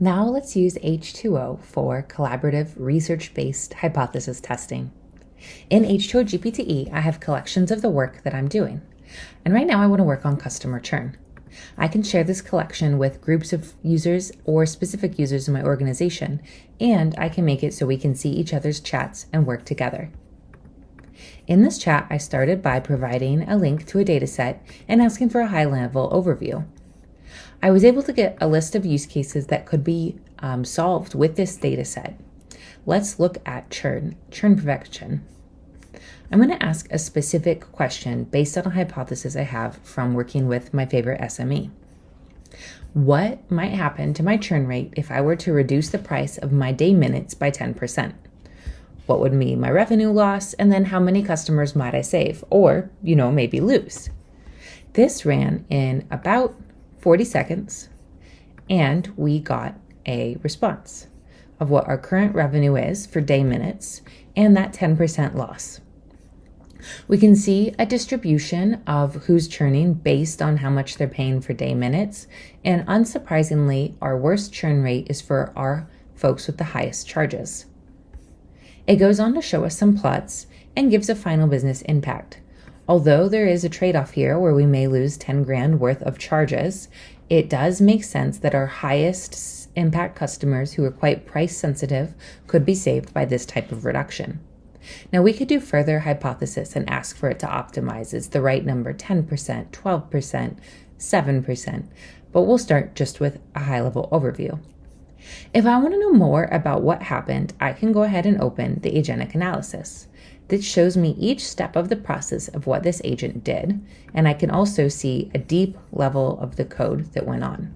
Now let's use H2O for collaborative research-based hypothesis testing. In h2oGPTe, I have collections of the work that I'm doing. And right now I want to work on customer churn. I can share this collection with groups of users or specific users in my organization, and I can make it so we can see each other's chats and work together. In this chat, I started by providing a link to a dataset and asking for a high-level overview. I was able to get a list of use cases that could be solved with this dataset. Let's look at churn prevention. I'm going to ask a specific question based on a hypothesis I have from working with my favorite SME. What might happen to my churn rate if I were to reduce the price of my day minutes by 10%? What would be my revenue loss, and then how many customers might I save or, maybe lose? This ran in about 40 seconds, and we got a response of what our current revenue is for day minutes and that 10% loss. We can see a distribution of who's churning based on how much they're paying for day minutes, and unsurprisingly, our worst churn rate is for our folks with the highest charges. It goes on to show us some plots and gives a final business impact. Although there is a trade-off here where we may lose 10 grand worth of charges, it does make sense that our highest impact customers who are quite price sensitive could be saved by this type of reduction. Now we could do further hypothesis and ask for it to optimize. Is the right number 10%, 12%, 7%? But we'll start just with a high-level overview. If I want to know more about what happened, I can go ahead and open the agentic analysis. This shows me each step of the process of what this agent did, and I can also see a deep level of the code that went on.